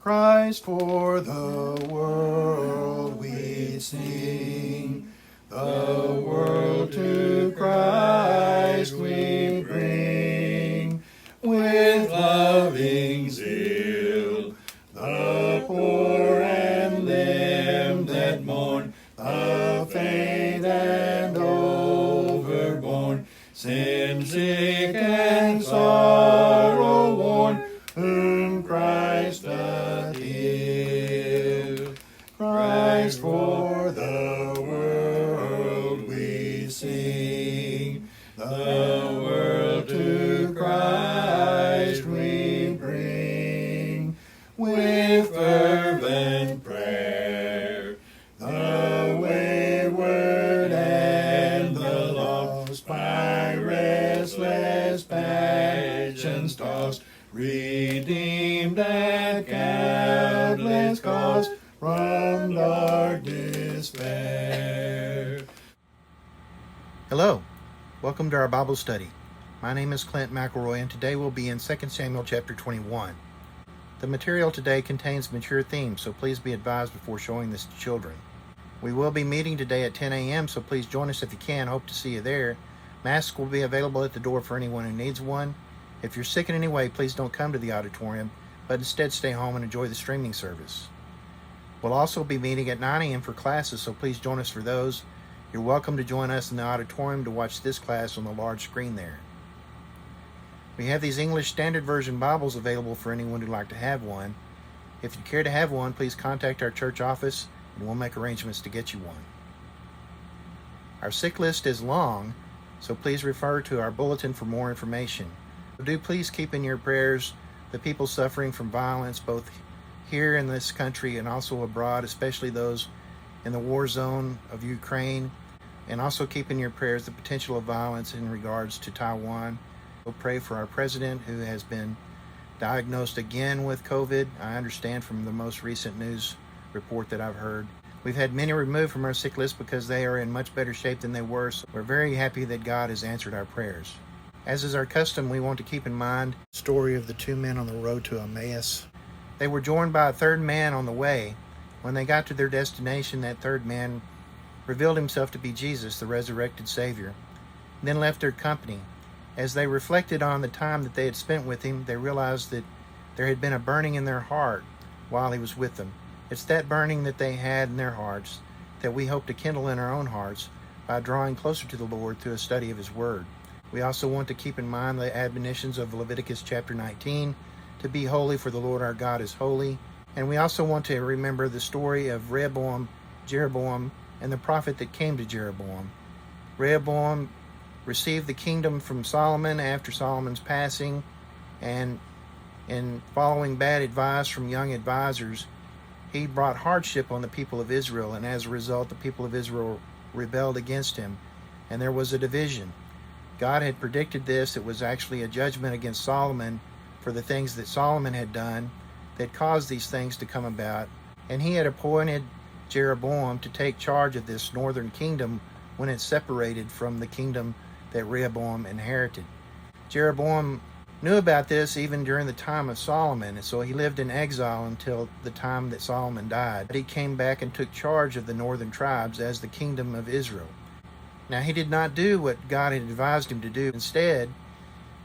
Christ for the world we sing. The world to Christ we bring. With loving zeal, the poor and them that mourn, the faint and overborne, sin sick and sorrow worn, whom Christ doth heal. Christ for the world we sing. The world to Christ we bring. With fervent prayer, the wayward and the lost, by restless passions tossed, redeemed at countless cost from dark despair. Hello, welcome to our Bible study. My name is Clint McElroy, and today we'll be in 2 Samuel chapter 21. The material today contains mature themes, so please be advised before showing this to children. We will be meeting today at 10 a.m., so please join us if you can. Hope to see you there. Masks will be available at the door for anyone who needs one. If you're sick in any way, please don't come to the auditorium, but instead stay home and enjoy the streaming service. We'll also be meeting at 9 a.m. for classes, so please join us for those. You're welcome to join us in the auditorium to watch this class on the large screen there. We have these English Standard Version Bibles available for anyone who'd like to have one. If you care to have one, please contact our church office and we'll make arrangements to get you one. Our sick list is long, so please refer to our bulletin for more information. Do please keep in your prayers the people suffering from violence, both here in this country and also abroad, especially those in the war zone of Ukraine, and also keep in your prayers the potential of violence in regards to Taiwan. We'll pray for our president, who has been diagnosed again with COVID. I understand from the most recent news report that I've heard. We've had many removed from our sick list because they are in much better shape than they were, so we're very happy that God has answered our prayers. As is our custom, we want to keep in mind the story of the two men on the road to Emmaus. They were joined by a third man on the way. When they got to their destination, that third man revealed himself to be Jesus, the resurrected Savior, and then left their company. As they reflected on the time that they had spent with him, they realized that there had been a burning in their heart while he was with them. It's that burning that they had in their hearts that we hope to kindle in our own hearts by drawing closer to the Lord through a study of his Word. We also want to keep in mind the admonitions of Leviticus chapter 19, to be holy, for the Lord our God is holy. And we also want to remember the story of Rehoboam, Jeroboam, and the prophet that came to Jeroboam. Rehoboam received the kingdom from Solomon after Solomon's passing, and in following bad advice from young advisors, he brought hardship on the people of Israel, and as a result, the people of Israel rebelled against him, and there was a division. God had predicted this. It was actually a judgment against Solomon for the things that Solomon had done that caused these things to come about, and he had appointed Jeroboam to take charge of this northern kingdom when it separated from the kingdom that Rehoboam inherited. Jeroboam knew about this even during the time of Solomon, and so he lived in exile until the time that Solomon died. But he came back and took charge of the northern tribes as the kingdom of Israel. Now, he did not do what God had advised him to do. Instead,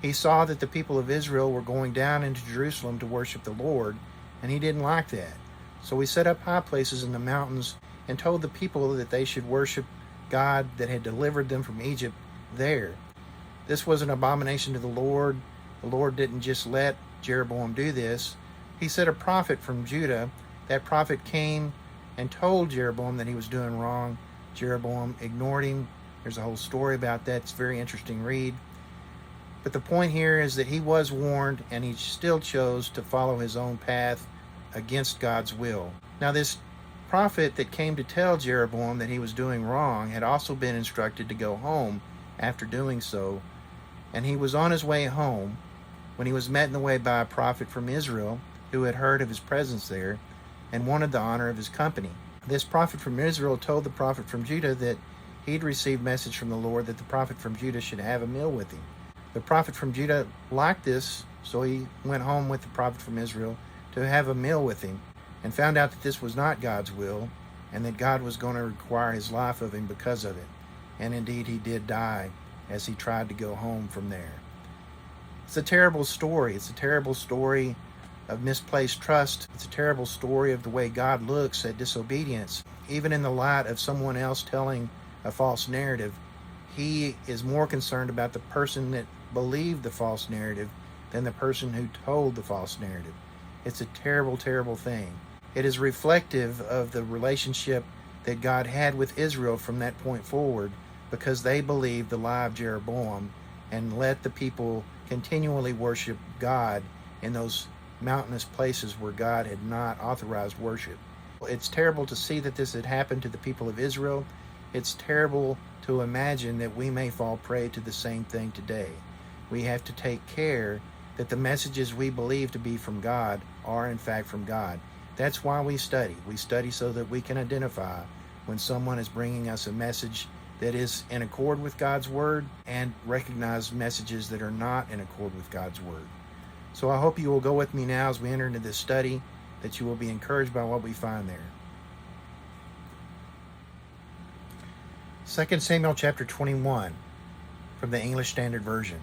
he saw that the people of Israel were going down into Jerusalem to worship the Lord, and he didn't like that. So he set up high places in the mountains and told the people that they should worship God that had delivered them from Egypt there. This was an abomination to the Lord. The Lord didn't just let Jeroboam do this. He sent a prophet from Judah. That prophet came and told Jeroboam that he was doing wrong. Jeroboam ignored him. There's a whole story about that. It's a very interesting read. But the point here is that he was warned, and he still chose to follow his own path against God's will. Now, this prophet that came to tell Jeroboam that he was doing wrong had also been instructed to go home after doing so, and he was on his way home when he was met in the way by a prophet from Israel who had heard of his presence there and wanted the honor of his company. This prophet from Israel told the prophet from Judah that he'd received message from the Lord that the prophet from Judah should have a meal with him. The prophet from Judah liked this, so he went home with the prophet from Israel. to have a meal with him, and found out that this was not God's will, and that God was going to require his life of him because of it. And indeed he did die as he tried to go home from there. It's a terrible story. It's a terrible story of misplaced trust. It's a terrible story of the way God looks at disobedience. Even in the light of someone else telling a false narrative, he is more concerned about the person that believed the false narrative than the person who told the false narrative. It's a terrible, terrible thing. It is reflective of the relationship that God had with Israel from that point forward, because they believed the lie of Jeroboam and let the people continually worship God in those mountainous places where God had not authorized worship. It's terrible to see that this had happened to the people of Israel. It's terrible to imagine that we may fall prey to the same thing today. We have to take care that the messages we believe to be from God are in fact from God. That's why we study. We study so that we can identify when someone is bringing us a message that is in accord with God's Word, and recognize messages that are not in accord with God's Word. So I hope you will go with me now as we enter into this study, that you will be encouraged by what we find there. 2 Samuel chapter 21 from the English Standard Version.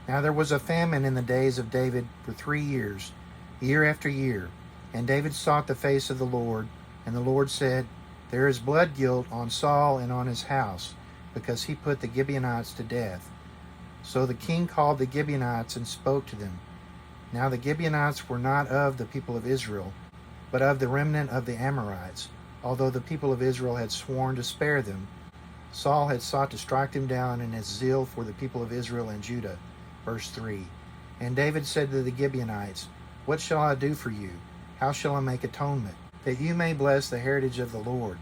Now there was a famine in the days of David for 3 years, year after year, and David sought the face of the Lord, and the Lord said, "There is blood guilt on Saul and on his house, because he put the Gibeonites to death." So the king called the Gibeonites and spoke to them. Now the Gibeonites were not of the people of Israel, but of the remnant of the Amorites, although the people of Israel had sworn to spare them. Saul had sought to strike them down in his zeal for the people of Israel and Judah. Verse 3. And David said to the Gibeonites, "What shall I do for you? How shall I make atonement, that you may bless the heritage of the Lord?"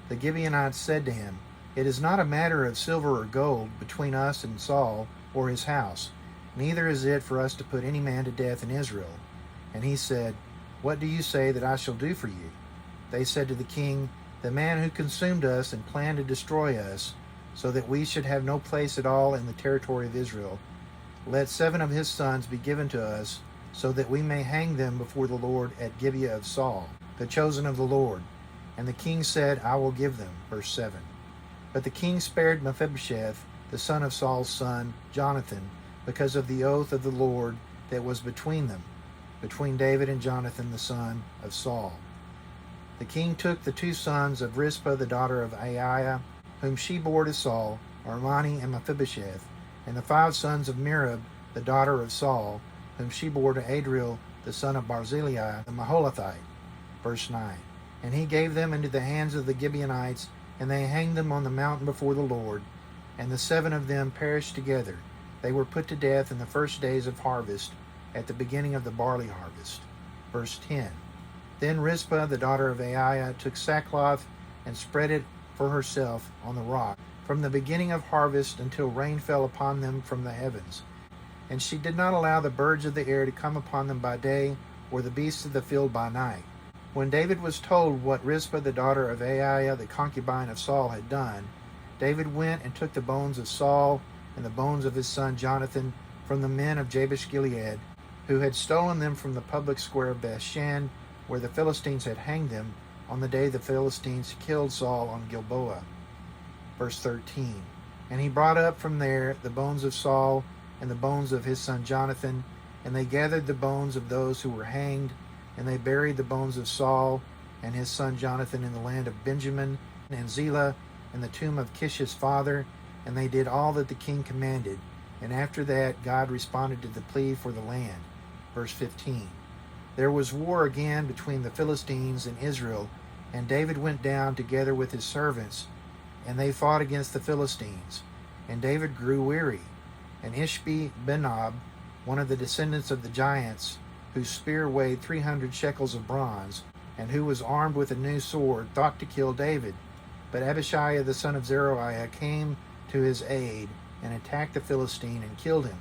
The Gibeonites said to him, "It is not a matter of silver or gold between us and Saul or his house, neither is it for us to put any man to death in Israel." And he said, "What do you say that I shall do for you?" They said to the king, "The man who consumed us and planned to destroy us, so that we should have no place at all in the territory of Israel, let 7 of his sons be given to us, so that we may hang them before the Lord at Gibeah of Saul, the chosen of the Lord." And the king said, "I will give them." Verse 7. But the king spared Mephibosheth, the son of Saul's son, Jonathan, because of the oath of the Lord that was between them, between David and Jonathan the son of Saul. The king took the 2 sons of Rizpah the daughter of Aiah, whom she bore to Saul, Armani and Mephibosheth, and the 5 sons of Merab the daughter of Saul, whom she bore to Adriel the son of Barzillai the Maholathite. Verse 9. And he gave them into the hands of the Gibeonites, and they hanged them on the mountain before the Lord, and the 7 of them perished together. They were put to death in the first days of harvest, at the beginning of the barley harvest. Verse 10. Then Rizpah the daughter of Aiah took sackcloth and spread it for herself on the rock, from the beginning of harvest until rain fell upon them from the heavens. And she did not allow the birds of the air to come upon them by day, or the beasts of the field by night. When David was told what Rizpah the daughter of Aiah, the concubine of Saul, had done, David went and took the bones of Saul and the bones of his son Jonathan from the men of Jabesh Gilead, who had stolen them from the public square of Bethshan, where the Philistines had hanged them on the day the Philistines killed Saul on Gilboa. Verse 13. And he brought up from there the bones of Saul and the bones of his son Jonathan, and they gathered the bones of those who were hanged, and they buried the bones of Saul and his son Jonathan in the land of Benjamin and Zelah, in the tomb of Kish his father, and they did all that the king commanded. And after that God responded to the plea for the land. Verse 15. There was war again between the Philistines and Israel, and David went down together with his servants, and they fought against the Philistines. And David grew weary. And Ishbi-Benob, one of the descendants of the giants, whose spear weighed 300 shekels of bronze, and who was armed with a new sword, thought to kill David. But Abishai the son of Zeruiah came to his aid, and attacked the Philistine and killed him.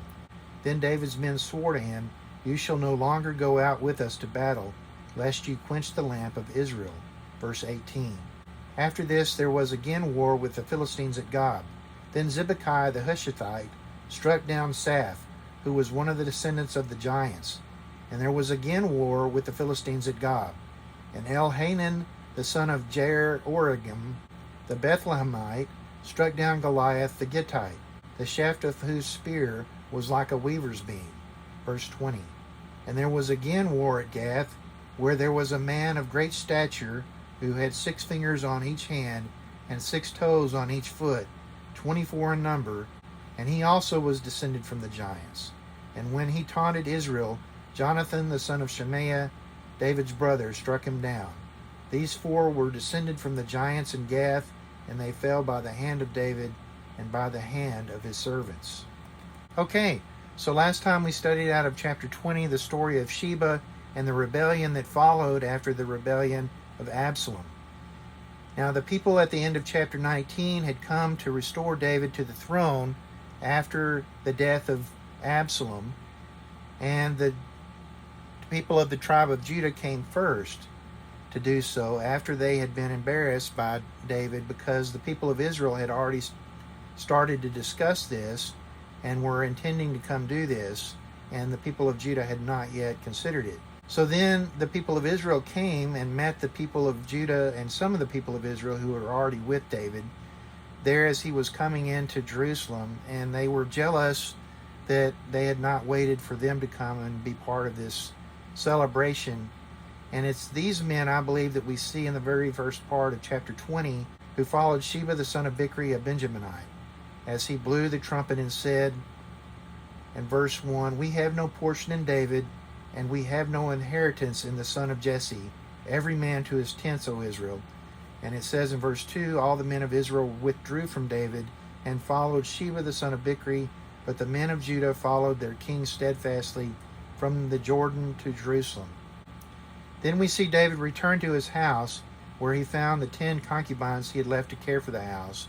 Then David's men swore to him, "You shall no longer go out with us to battle, lest you quench the lamp of Israel." Verse 18. After this there was again war with the Philistines at Gob. Then Zibekai the Hushathite struck down Saph, who was one of the descendants of the giants. And there was again war with the Philistines at Gob. And Elhanan, the son of Jair-Oregim, the Bethlehemite, struck down Goliath the Gittite, the shaft of whose spear was like a weaver's beam. Verse 20. And there was again war at Gath, where there was a man of great stature, who had 6 fingers on each hand, and 6 toes on each foot, 24 in number, and he also was descended from the giants. And when he taunted Israel, Jonathan the son of Shemaiah, David's brother, struck him down. These 4 were descended from the giants in Gath, and they fell by the hand of David and by the hand of his servants. Okay, so last time we studied out of chapter 20 the story of Sheba and the rebellion that followed after the rebellion of Absalom. Now the people at the end of chapter 19 had come to restore David to the throne after the death of Absalom, and the people of the tribe of Judah came first to do so after they had been embarrassed by David, because the people of Israel had already started to discuss this and were intending to come do this, and the people of Judah had not yet considered it. So then the people of Israel came and met the people of Judah and some of the people of Israel who were already with David there as he was coming into Jerusalem, and they were jealous that they had not waited for them to come and be part of this celebration. And it's these men, I believe, that we see in the very first part of chapter 20 who followed Sheba the son of Bichri, a Benjaminite, as he blew the trumpet and said in verse 1, "We have no portion in David, and we have no inheritance in the son of Jesse, every man to his tents, O Israel." And it says in verse 2, "All the men of Israel withdrew from David and followed Sheba the son of Bichri, but the men of Judah followed their king steadfastly from the Jordan to Jerusalem." Then we see David return to his house, where he found the 10 concubines he had left to care for the house.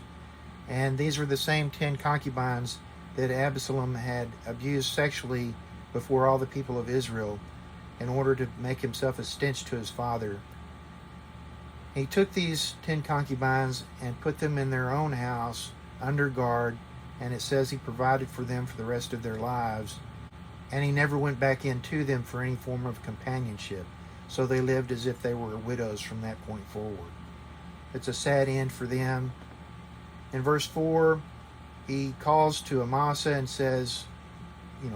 And these were the same 10 concubines that Absalom had abused sexually before all the people of Israel in order to make himself a stench to his father. He took these 10 concubines and put them in their own house under guard, and it says he provided for them for the rest of their lives, and he never went back into them for any form of companionship. So they lived as if they were widows from that point forward. It's a sad end for them. In verse 4, he calls to Amasa and says,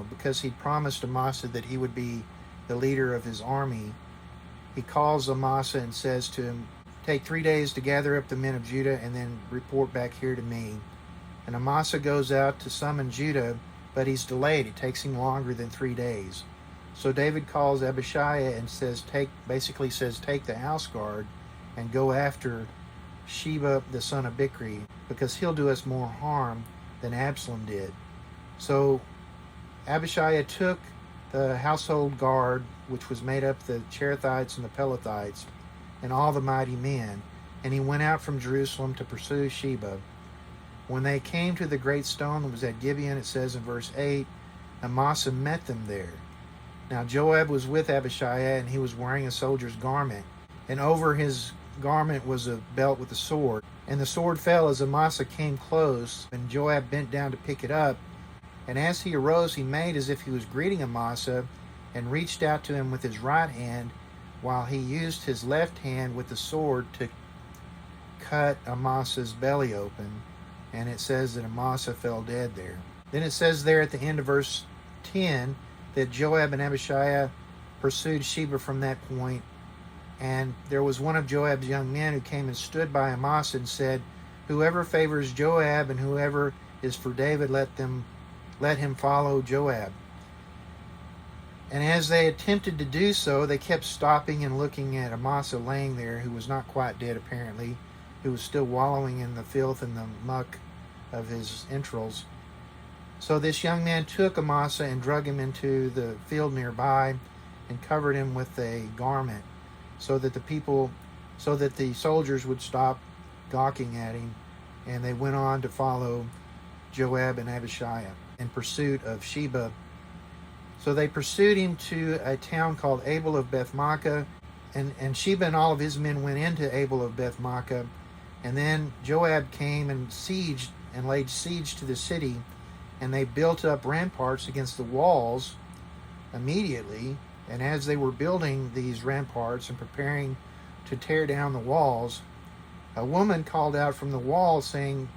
because he promised Amasa that he would be the leader of his army, he calls Amasa and says to him, "Take 3 days to gather up the men of Judah and then report back here to me." And Amasa goes out to summon Judah, but he's delayed. It takes him longer than 3 days. So David calls Abishai and basically says, "Take the house guard and go after Sheba the son of Bichri, because he'll do us more harm than Absalom did." So Abishai took the household guard, which was made up of the Cherethites and the Pelethites, and all the mighty men, and he went out from Jerusalem to pursue Sheba. When they came to the great stone that was at Gibeon, it says in verse 8, Amasa met them there. Now Joab was with Abishai, and he was wearing a soldier's garment, and over his garment was a belt with a sword. And the sword fell as Amasa came close, and Joab bent down to pick it up. And as he arose, he made as if he was greeting Amasa, and reached out to him with his right hand, while he used his left hand with the sword to cut Amasa's belly open. And it says that Amasa fell dead there. Then it says there at the end of verse 10 that Joab and Abishai pursued Sheba from that point. And there was one of Joab's young men who came and stood by Amasa and said, "Whoever favors Joab and whoever is for David, let him follow Joab." And as they attempted to do so, they kept stopping and looking at Amasa laying there, who was not quite dead apparently, who was still wallowing in the filth and the muck of his entrails. So this young man took Amasa and drug him into the field nearby and covered him with a garment, so that the soldiers would stop gawking at him, and they went on to follow Joab and Abishai in pursuit of Sheba. So they pursued him to a town called Abel of Beth-Maachah, and Sheba and all of his men went into Abel of Beth-Maachah, and then Joab came and laid siege to the city, and they built up ramparts against the walls immediately, And as they were building these ramparts and preparing to tear down the walls, a woman called out from the wall saying,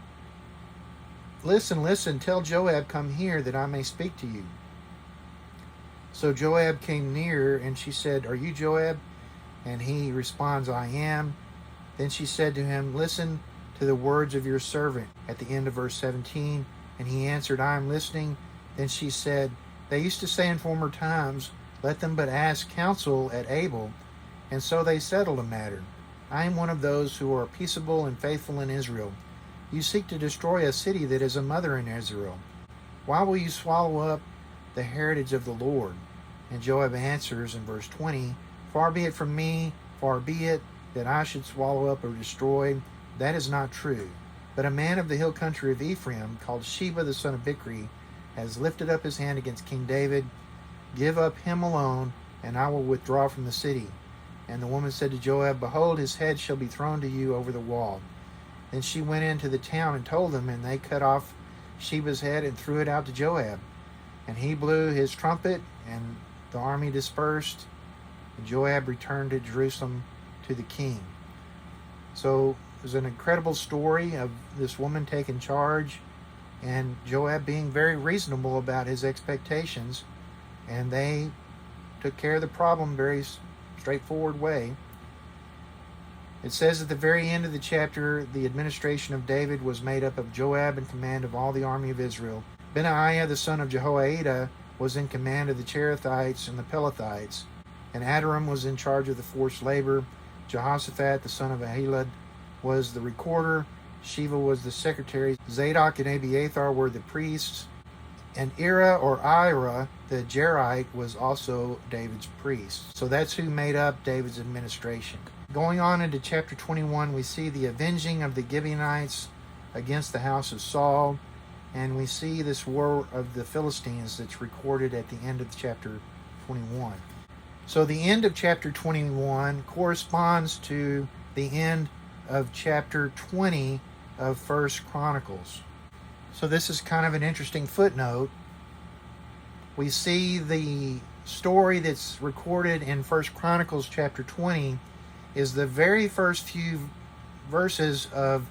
"Listen, listen, tell Joab, come here that I may speak to you." So Joab came near, and she said, "Are you Joab?" And he responds, "I am." Then she said to him, "Listen to the words of your servant," at the end of verse 17. And he answered, "I am listening." Then she said, "They used to say in former times, 'Let them but ask counsel at Abel,' and so they settled a matter. I am one of those who are peaceable and faithful in Israel. You seek to destroy a city that is a mother in Israel. Why will you swallow up the heritage of the Lord?" And Joab answers in verse 20, "Far be it from me, far be it that I should swallow up or destroy. That is not true. But a man of the hill country of Ephraim, called Sheba the son of Bichri, has lifted up his hand against King David. Give up him alone, and I will withdraw from the city." And the woman said to Joab, "Behold, his head shall be thrown to you over the wall." Then she went into the town and told them, and they cut off Sheba's head and threw it out to Joab. And he blew his trumpet, and the army dispersed, and Joab returned to Jerusalem to the king. So there's an incredible story of this woman taking charge, and Joab being very reasonable about his expectations, and they took care of the problem very straightforward way. It says at the very end of the chapter, the administration of David was made up of Joab in command of all the army of Israel. Benaiah the son of Jehoiada was in command of the Cherethites and the Pelethites, and Adoram was in charge of the forced labor. Jehoshaphat the son of Ahilud was the recorder. Sheva was the secretary. Zadok and Abiathar were the priests. And Ira or Ira, the Jerite, was also David's priest. So that's who made up David's administration. Going on into chapter 21, we see the avenging of the Gibeonites against the house of Saul. And we see this war of the Philistines that's recorded at the end of chapter 21. So the end of chapter 21 corresponds to the end of chapter 20 of 1 Chronicles. So this is kind of an interesting footnote. We see the story that's recorded in 1 Chronicles chapter 20 is the very first few verses of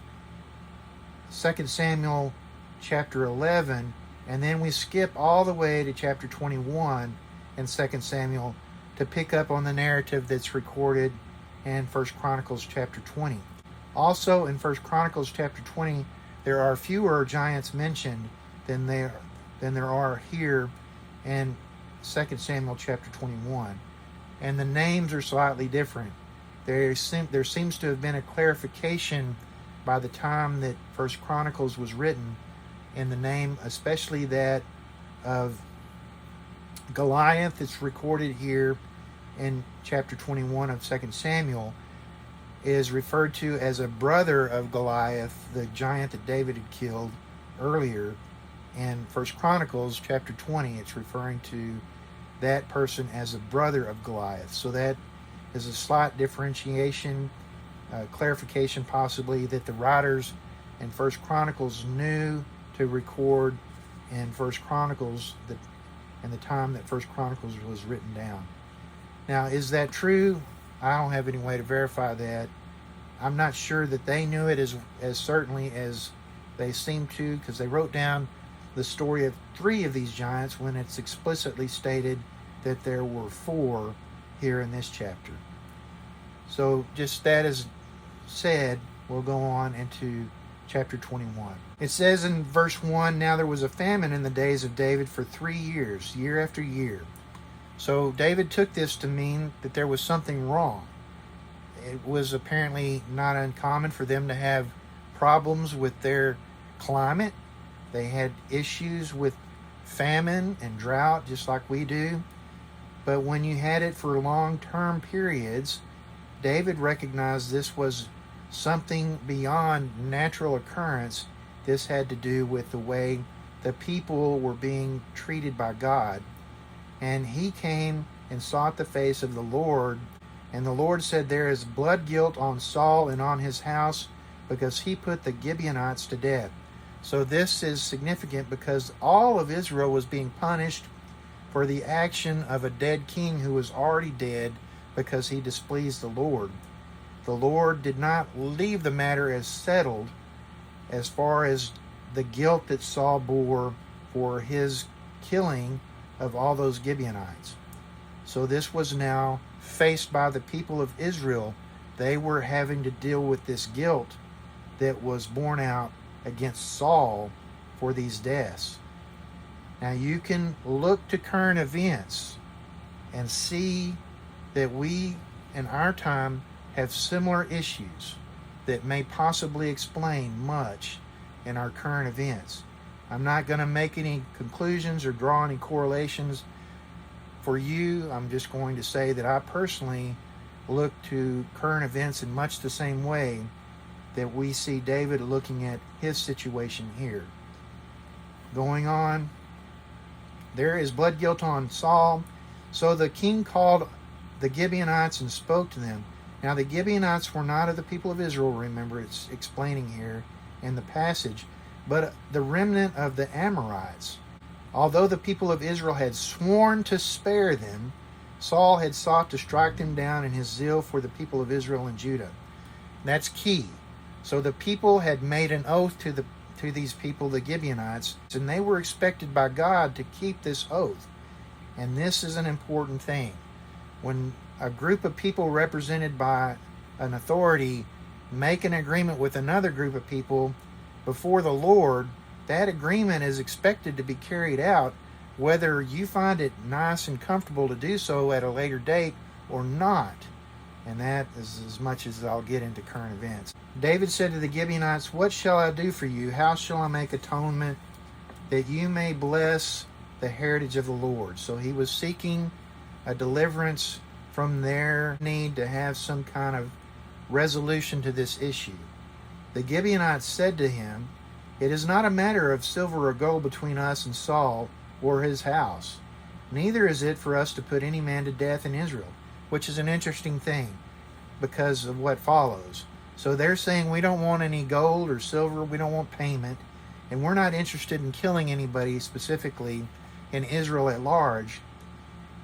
2 Samuel chapter 11, and then we skip all the way to chapter 21 in 2 Samuel to pick up on the narrative that's recorded in 1 Chronicles chapter 20. Also in 1 Chronicles chapter 20, there are fewer giants mentioned than there are here in 2 Samuel chapter 21. And the names are slightly different. There seems to have been a clarification by the time that 1 Chronicles was written in the name, especially that of Goliath that's recorded here in chapter 21 of 2 Samuel is referred to as a brother of Goliath, the giant that David had killed earlier. In 1 Chronicles chapter 20, it's referring to that person as a brother of Goliath. So that is a slight differentiation, clarification possibly, that the writers in 1 Chronicles knew to record in 1 Chronicles in the time that 1 Chronicles was written down. Now, is that true? I don't have any way to verify that. I'm not sure that they knew it as certainly as they seem to, because they wrote down the story of 3 of these giants when it's explicitly stated that there were 4 here in this chapter. So just that is said, we'll go on into chapter 21. It says in verse 1, "Now there was a famine in the days of David for 3 years, year after year." So David took this to mean that there was something wrong. It was apparently not uncommon for them to have problems with their climate. They had issues with famine and drought, just like we do. But when you had it for long-term periods, David recognized this was something beyond natural occurrence. This had to do with the way the people were being treated by God. And he came and sought the face of the Lord. And the Lord said, "There is blood guilt on Saul and on his house, because he put the Gibeonites to death." So this is significant because all of Israel was being punished for the action of a dead king who was already dead because he displeased the Lord. The Lord did not leave the matter as settled as far as the guilt that Saul bore for his killing of all those Gibeonites. So this was now faced by the people of Israel. They were having to deal with this guilt that was borne out against Saul for these deaths. Now you can look to current events and see that we in our time have similar issues that may possibly explain much in our current events. I'm not going to make any conclusions or draw any correlations for you. I'm just going to say that I personally look to current events in much the same way that we see David looking at his situation here. Going on, there is blood guilt on Saul. So the king called the Gibeonites and spoke to them. Now the Gibeonites were not of the people of Israel, remember it's explaining here in the passage, but the remnant of the Amorites. Although the people of Israel had sworn to spare them, Saul had sought to strike them down in his zeal for the people of Israel and Judah. That's key. So the people had made an oath to these people, the Gibeonites, and they were expected by God to keep this oath. And this is an important thing. When a group of people represented by an authority make an agreement with another group of people before the Lord, that agreement is expected to be carried out, whether you find it nice and comfortable to do so at a later date or not. And that is as much as I'll get into current events. David said to the Gibeonites, "What shall I do for you? How shall I make atonement that you may bless the heritage of the Lord?" So he was seeking a deliverance from their need to have some kind of resolution to this issue. The Gibeonites said to him, "It is not a matter of silver or gold between us and Saul or his house. Neither is it for us to put any man to death in Israel," which is an interesting thing because of what follows. So they're saying we don't want any gold or silver, we don't want payment, and we're not interested in killing anybody specifically in Israel at large.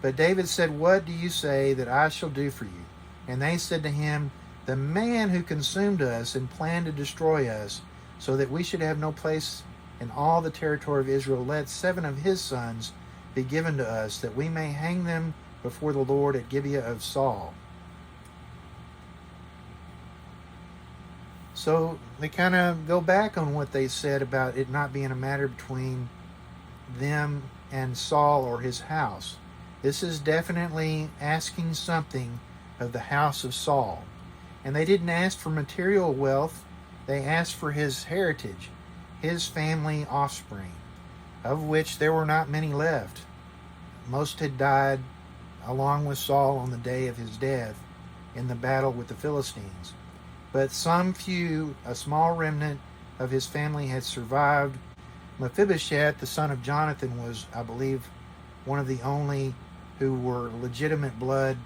But David said, "What do you say that I shall do for you?" And they said to him, "The man who consumed us and planned to destroy us, so that we should have no place in all the territory of Israel, let 7 of his sons be given to us, that we may hang them before the Lord at Gibeah of Saul." So they kind of go back on what they said about it not being a matter between them and Saul or his house. This is definitely asking something of the house of Saul. And they didn't ask for material wealth, they asked for his heritage, his family offspring, of which there were not many left. Most had died along with Saul on the day of his death in the battle with the Philistines. But some few, a small remnant of his family had survived. Mephibosheth, the son of Jonathan, was, I believe, one of the only who were legitimate blood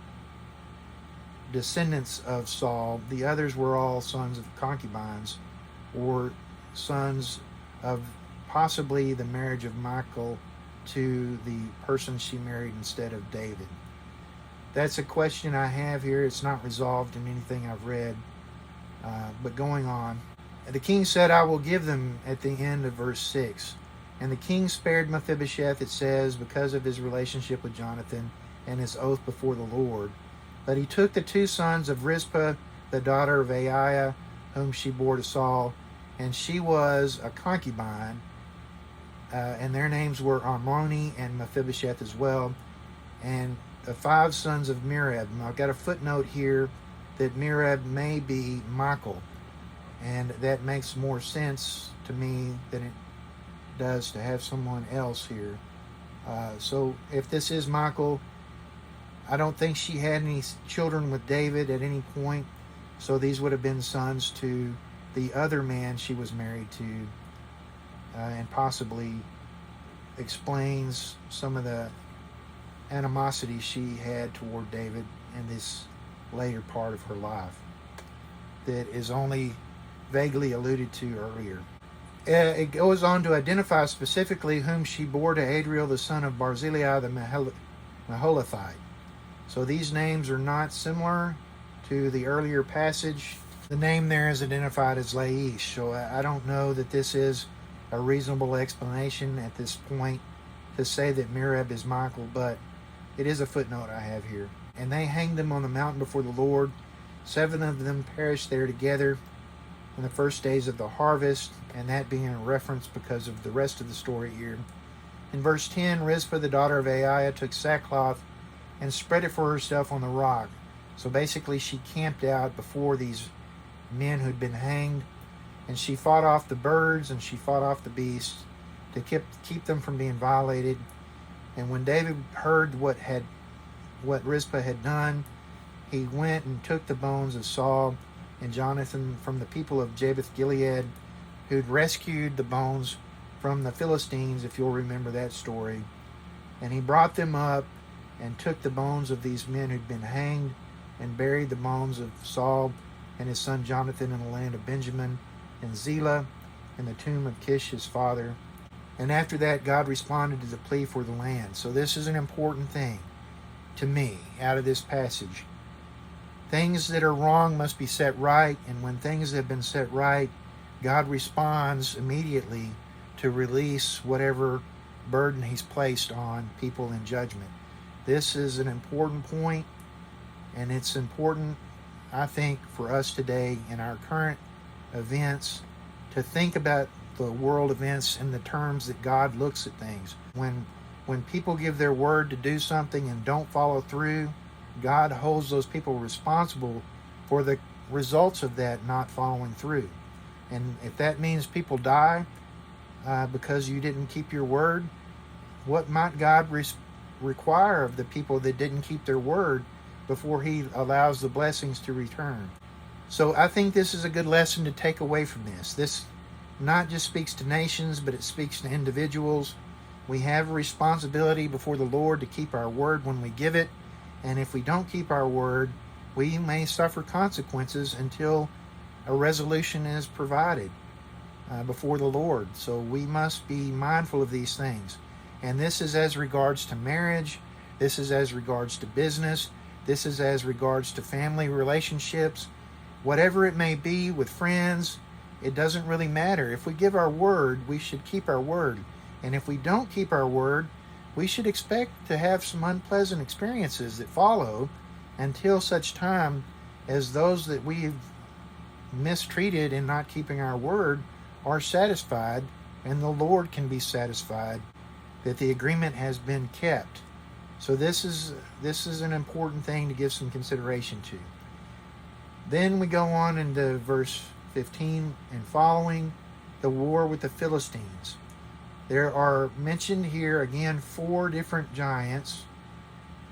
descendants of Saul. The others were all sons of concubines or sons of possibly the marriage of Michal to the person she married instead of David. That's a question I have here. It's not resolved in anything I've read. But going on, the king said, "I will give them," at the end of verse 6. And the king spared Mephibosheth, it says, because of his relationship with Jonathan and his oath before the Lord. But he took the 2 sons of Rizpah, the daughter of Aiah, whom she bore to Saul, and she was a concubine, and their names were Armoni and Mephibosheth as well, and the 5 sons of Merab. And I've got a footnote here that Merab may be Michal, and that makes more sense to me than it does to have someone else here. So if this is Michal, I don't think she had any children with David at any point, so these would have been sons to the other man she was married to, and possibly explains some of the animosity she had toward David in this later part of her life that is only vaguely alluded to earlier. It goes on to identify specifically whom she bore to Adriel, the son of Barzillai the Maholathite. So these names are not similar to the earlier passage. The name there is identified as Laish. So I don't know that this is a reasonable explanation at this point to say that Merib is Michael, but it is a footnote I have here. And they hanged them on the mountain before the Lord. 7 of them perished there together in the first days of the harvest, and that being a reference because of the rest of the story here. In verse 10, Rizpah, the daughter of Aiah, took sackcloth and spread it for herself on the rock. So basically she camped out before these men who'd been hanged, and she fought off the birds and she fought off the beasts to keep them from being violated. And when David heard what Rizpah had done, he went and took the bones of Saul and Jonathan from the people of Jabesh Gilead, who'd rescued the bones from the Philistines, if you'll remember that story. And he brought them up and took the bones of these men who'd been hanged and buried the bones of Saul and his son Jonathan in the land of Benjamin and Zelah in the tomb of Kish his father. And after that, God responded to the plea for the land. So this is an important thing to me out of this passage. Things that are wrong must be set right, and when things have been set right, God responds immediately to release whatever burden he's placed on people in judgment. This is an important point, and it's important, I think, for us today in our current events to think about the world events in the terms that God looks at things. When people give their word to do something and don't follow through, God holds those people responsible for the results of that not following through. And if that means people die because you didn't keep your word, what might God require of the people that didn't keep their word before he allows the blessings to return? So I think this is a good lesson to take away from this. This not just speaks to nations, but it speaks to individuals. We have a responsibility before the Lord to keep our word when we give it. And if we don't keep our word, we may suffer consequences until a resolution is provided before the Lord. So we must be mindful of these things. And this is as regards to marriage. This is as regards to business. This is as regards to family relationships. Whatever it may be with friends, it doesn't really matter. If we give our word, we should keep our word. And if we don't keep our word, we should expect to have some unpleasant experiences that follow until such time as those that we've mistreated in not keeping our word are satisfied, and the Lord can be satisfied that the agreement has been kept. So this is an important thing to give some consideration to. Then we go on into verse 15 and following, the war with the Philistines. There are mentioned here again 4 different giants.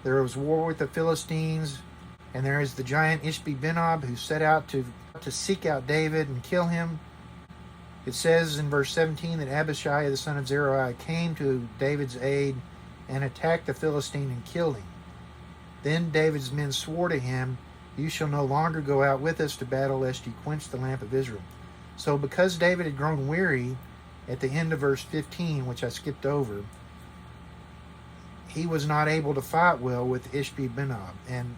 There was war with the Philistines, and there is the giant Ishbi-Benob who set out to seek out David and kill him. It says in verse 17 that Abishai the son of Zeruiah came to David's aid and attacked the Philistine and killed him. Then David's men swore to him, "You shall no longer go out with us to battle, lest you quench the lamp of Israel." So because David had grown weary, at the end of verse 15, which I skipped over, he was not able to fight well with Ishbi-Benob, and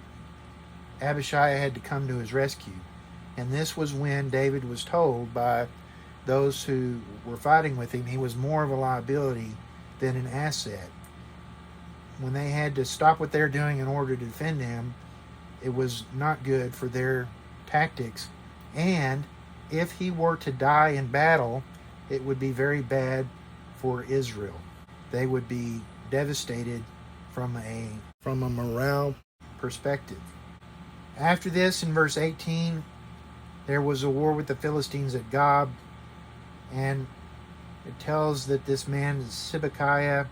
Abishai had to come to his rescue. And this was when David was told by those who were fighting with him he was more of a liability than an asset. When they had to stop what they're doing in order to defend him, it was not good for their tactics. And if he were to die in battle, it would be very bad for Israel. They would be devastated from a morale perspective. After this, in verse 18, there was a war with the Philistines at Gob, and it tells that this man, Sibbecai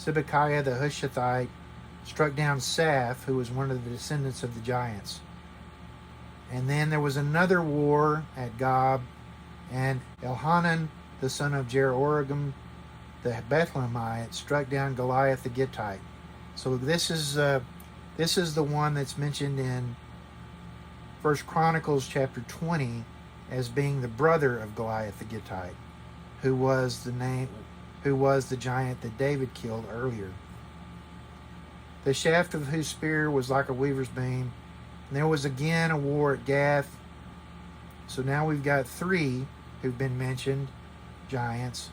the Hushathite, struck down Saph, who was one of the descendants of the giants. And then there was another war at Gob, and Elhanan, the son of Jeroham, the Bethlehemite, struck down Goliath the Gittite. So this is the one that's mentioned in 1 Chronicles chapter 20, as being the brother of Goliath the Gittite, who was the giant that David killed earlier. The shaft of whose spear was like a weaver's beam. And there was again a war at Gath. So now we've got 3 who've been mentioned, giants.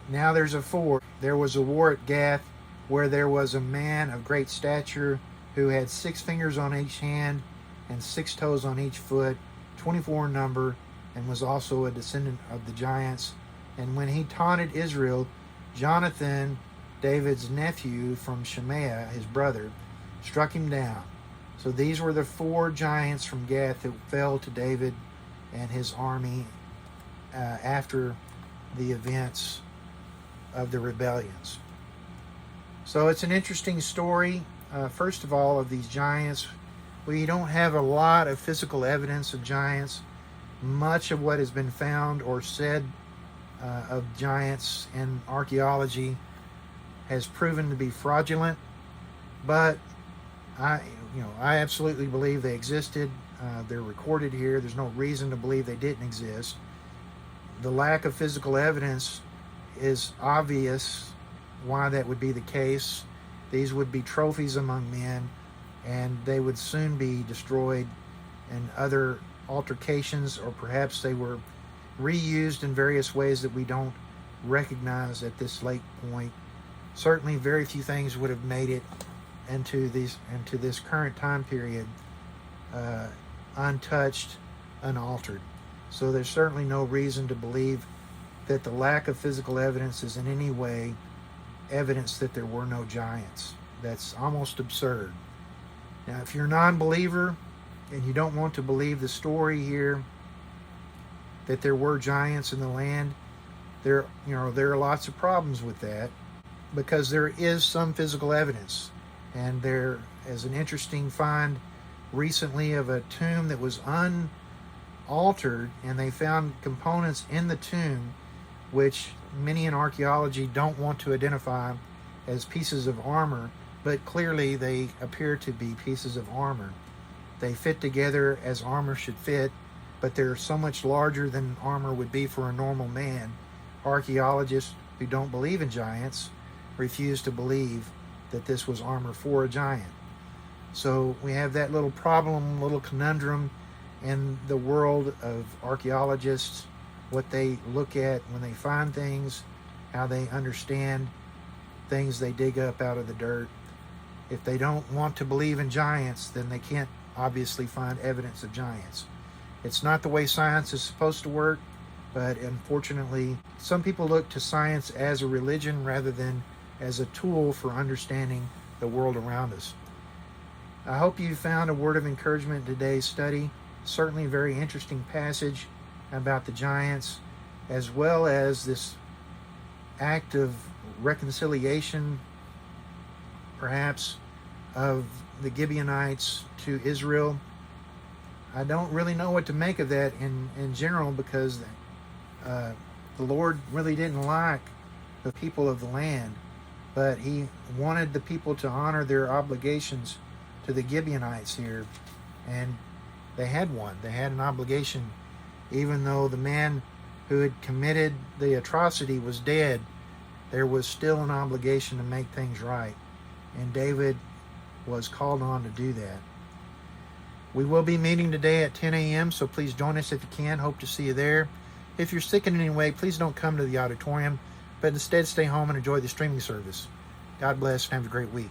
Now there's a 4. There was a war at Gath, where there was a man of great stature who had 6 fingers on each hand and 6 toes on each foot, 24 in number, and was also a descendant of the giants. And when he taunted Israel, Jonathan, David's nephew from Shemaiah, his brother, struck him down. So these were the 4 giants from Gath that fell to David and his army after the events of the rebellions. So it's an interesting story. First of all, of these giants, we don't have a lot of physical evidence of giants. Much of what has been found or said of giants in archaeology has proven to be fraudulent, but I absolutely believe they existed. They're recorded here. There's no reason to believe they didn't exist. The lack of physical evidence is obvious why that would be the case. These would be trophies among men, and they would soon be destroyed in other altercations, or perhaps they were reused in various ways that we don't recognize at this late point. Certainly very few things would have made it into this current time period untouched, unaltered. So there's certainly no reason to believe that the lack of physical evidence is in any way evidence that there were no giants. That's almost absurd. Now, if you're a non-believer and you don't want to believe the story here that there were giants in the land, there are lots of problems with that, because there is some physical evidence. And there is an interesting find recently of a tomb that was unaltered, and they found components in the tomb which many in archaeology don't want to identify as pieces of armor, but clearly they appear to be pieces of armor. They fit together as armor should fit, but they're so much larger than armor would be for a normal man. Archaeologists who don't believe in giants refuse to believe that this was armor for a giant. So we have that little problem, little conundrum in the world of archaeologists, what they look at when they find things, how they understand things they dig up out of the dirt. If they don't want to believe in giants, then they can't obviously find evidence of giants. It's not the way science is supposed to work, but unfortunately, some people look to science as a religion rather than as a tool for understanding the world around us. I hope you found a word of encouragement in today's study. Certainly a very interesting passage about the giants, as well as this act of reconciliation, perhaps, of the Gibeonites to Israel. I don't really know what to make of that in general, because the Lord really didn't like the people of the land, but he wanted the people to honor their obligations to the Gibeonites here, and they had one. They had an obligation. Even though the man who had committed the atrocity was dead, there was still an obligation to make things right, and David was called on to do that. We will be meeting today at 10 a.m., so please join us if you can. Hope to see you there. If you're sick in any way, please don't come to the auditorium, but instead stay home and enjoy the streaming service. God bless and have a great week.